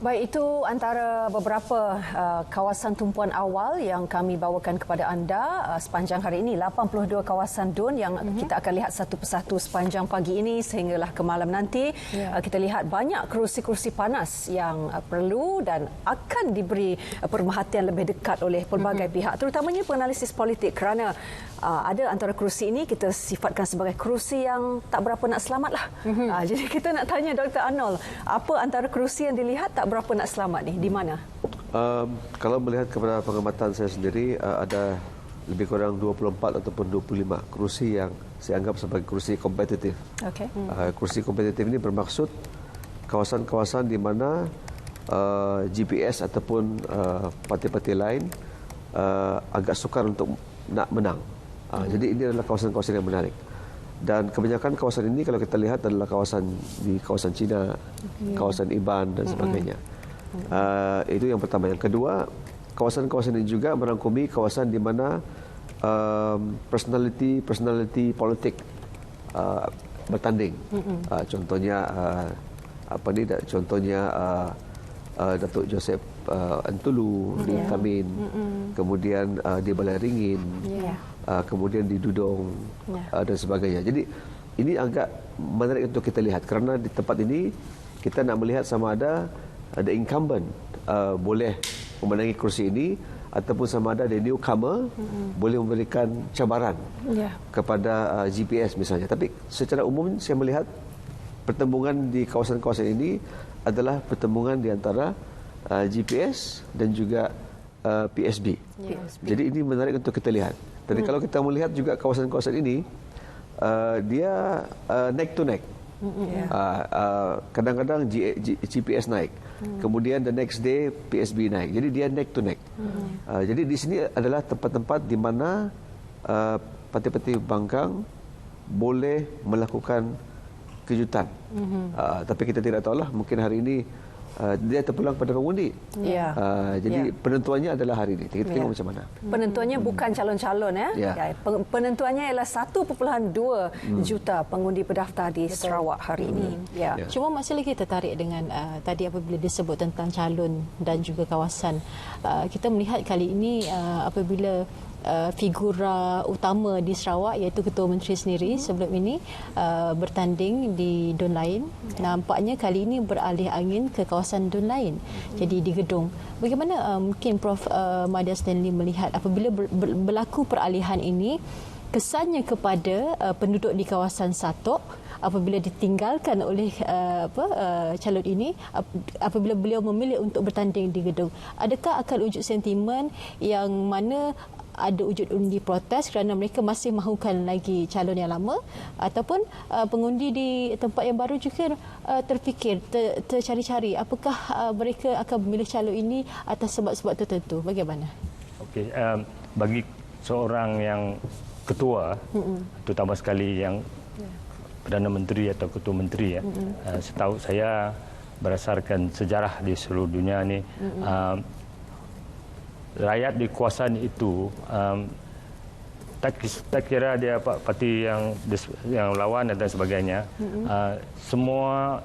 Baik, itu antara beberapa kawasan tumpuan awal yang kami bawakan kepada anda sepanjang hari ini. 82 kawasan DUN yang kita akan lihat satu persatu sepanjang pagi ini sehinggalah ke malam nanti. Kita lihat banyak kerusi-kerusi panas yang perlu dan akan diberi pemerhatian lebih dekat oleh pelbagai pihak, terutamanya penganalisis politik, kerana ada antara kerusi ini kita sifatkan sebagai kerusi yang tak berapa nak selamatlah. Jadi kita nak tanya Dr. Arnold, apa antara kerusi yang dilihat tak berapa nak selamat ni, di mana? Kalau melihat kepada pengamatan saya sendiri, ada lebih kurang 24 ataupun 25 kerusi yang saya anggap sebagai kerusi kompetitif. Okay. Kerusi kompetitif ini bermaksud kawasan-kawasan di mana GPS ataupun parti-parti lain agak sukar untuk nak menang. Jadi ini adalah kawasan-kawasan yang menarik. Dan kebanyakan kawasan ini kalau kita lihat adalah kawasan di kawasan China, kawasan Iban dan sebagainya. Itu yang pertama. Yang kedua, kawasan-kawasan ini juga merangkumi kawasan di mana personality politik bertanding. Contohnya Datuk Joseph Antulu di Tamin, kemudian di Balai Ringin, kemudian di Dudong dan sebagainya. Jadi ini agak menarik untuk kita lihat kerana di tempat ini kita nak melihat sama ada incumbent boleh memenangi kursi ini ataupun sama ada newcomer boleh memberikan cabaran kepada GPS misalnya. Tapi secara umum saya melihat pertembungan di kawasan-kawasan ini adalah pertembungan di antara GPS dan juga PSB. Jadi ini menarik untuk kita lihat. Jadi kalau kita melihat juga kawasan-kawasan ini, dia neck to neck. Kadang-kadang GPS naik, kemudian the next day PSB naik. Jadi dia neck to neck. Jadi di sini adalah tempat-tempat di mana parti-parti pembangkang boleh melakukan kejutan. Tapi kita tidak tahulah, mungkin hari ini dia terpulang pada pengundi. Jadi penentuannya adalah hari ini. Kita tengok macam mana. Penentuannya bukan calon-calon penentuannya ialah 1.2 juta pengundi pendaftar di Sarawak hari ini. Cuma masih lagi tertarik dengan tadi apabila disebut tentang calon dan juga kawasan. Kita melihat kali ini apabila figura utama di Sarawak iaitu Ketua Menteri sendiri sebelum ini bertanding di DUN lain, nampaknya kali ini beralih angin ke kawasan DUN lain, jadi di Gedong. Bagaimana mungkin Prof Madia Stanley melihat apabila berlaku peralihan ini, kesannya kepada penduduk di kawasan Satok apabila ditinggalkan oleh calon ini apabila beliau memilih untuk bertanding di Gedong? Adakah akan wujud sentimen yang mana ada wujud undi protes kerana mereka masih mahukan lagi calon yang lama, ataupun pengundi di tempat yang baru juga terfikir, tercari-cari apakah mereka akan memilih calon ini atas sebab-sebab tertentu? Bagaimana? Okey, bagi seorang yang ketua, terutama sekali yang Perdana Menteri atau Ketua Menteri, setahu saya berdasarkan sejarah di seluruh dunia ni, rakyat di kawasan itu tak kira dia parti yang lawan dan sebagainya, semua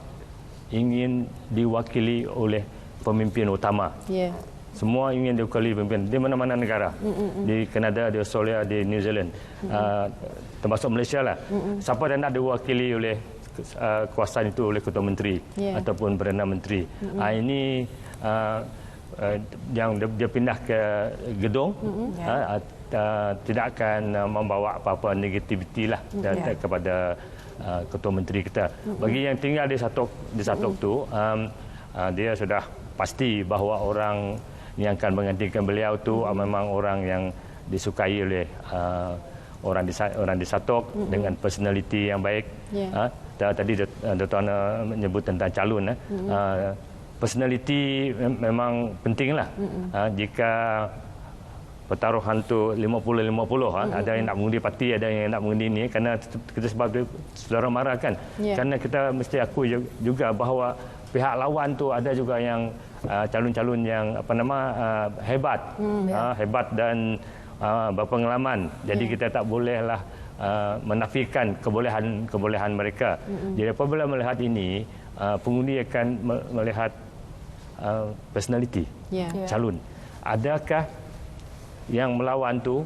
ingin diwakili oleh pemimpin utama. Semua ingin diwakili pemimpin di mana-mana negara, di Kanada, di Australia, di New Zealand, termasuk Malaysia lah. Siapa yang nak diwakili oleh kawasan itu oleh Ketua Menteri ataupun Perdana Menteri. Ini yang dia pindah ke Gedong, tidak akan membawa apa-apa negativiti lah kepada Ketua Menteri kita. Bagi yang tinggal di Satok tu, dia sudah pasti bahawa orang yang akan menggantikan beliau tu memang orang yang disukai oleh orang di Satok dengan personality yang baik. Tadi Dr. Ana menyebut tentang calon. Personality memang pentinglah. Jika pertaruhan tu 50-50, ada yang nak mengundi parti, ada yang nak mengundi ini, kerana kita sebab saudara marah kan. Kerana kita mesti akui juga bahawa pihak lawan tu ada juga yang calon-calon yang hebat, hebat dan berpengalaman. Jadi kita tak bolehlah menafikan kebolehan mereka. Jadi apabila melihat ini, pengundi akan melihat personality calon. Adakah yang melawan tu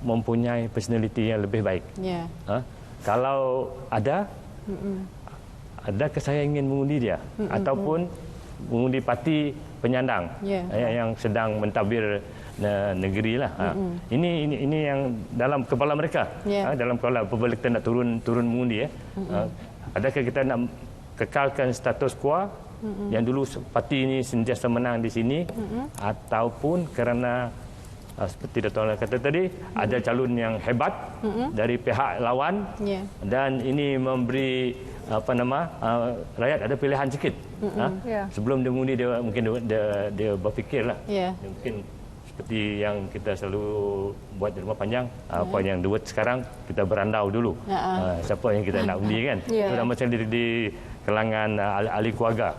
mempunyai personality yang lebih baik? Kalau ada, adakah saya ingin mengundi dia ataupun mengundi parti penyandang yang sedang mentadbir negeri lah. Ini yang dalam kepala mereka. Dalam kepala apabila kita nak turun mengundi. Adakah kita nak kekalkan status quo yang dulu parti ini sentiasa menang di sini, ataupun kerana seperti Dato' Anwar kata tadi, ada calon yang hebat dari pihak lawan, dan ini memberi rakyat ada pilihan sikit. Sebelum dia mengundi, dia mungkin dia berfikirlah. Mungkin seperti yang kita selalu buat di Rumah Panjang, apa yang dibuat sekarang, kita berandau dulu. Siapa yang kita nak undi kan. Terutama di kalangan ahli keluarga.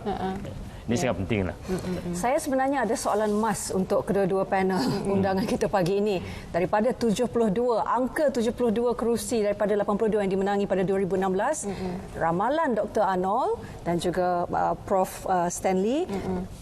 Ini sangat penting lah. Saya sebenarnya ada soalan emas untuk kedua-dua panel undangan kita pagi ini. Daripada 72, angka 72 kerusi daripada 82 yang dimenangi pada 2016, ramalan Dr. Arnold dan juga Prof. Stanley,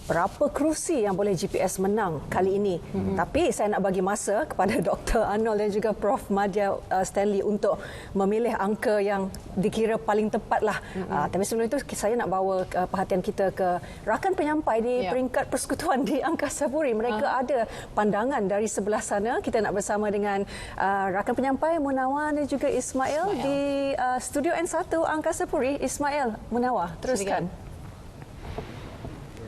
berapa kerusi yang boleh GPS menang kali ini? Tapi saya nak bagi masa kepada Dr. Arnold dan juga Prof. Madya Stanley untuk memilih angka yang dikira paling tepat lah. Tapi sebelum itu saya nak bawa perhatian kita ke rakan penyampai di peringkat persekutuan di Angkasa Puri. Mereka ada pandangan dari sebelah sana. Kita nak bersama dengan rakan penyampai Munawar dan juga Ismail di studio N1 Angkasa Puri. Ismail, Munawar, teruskan.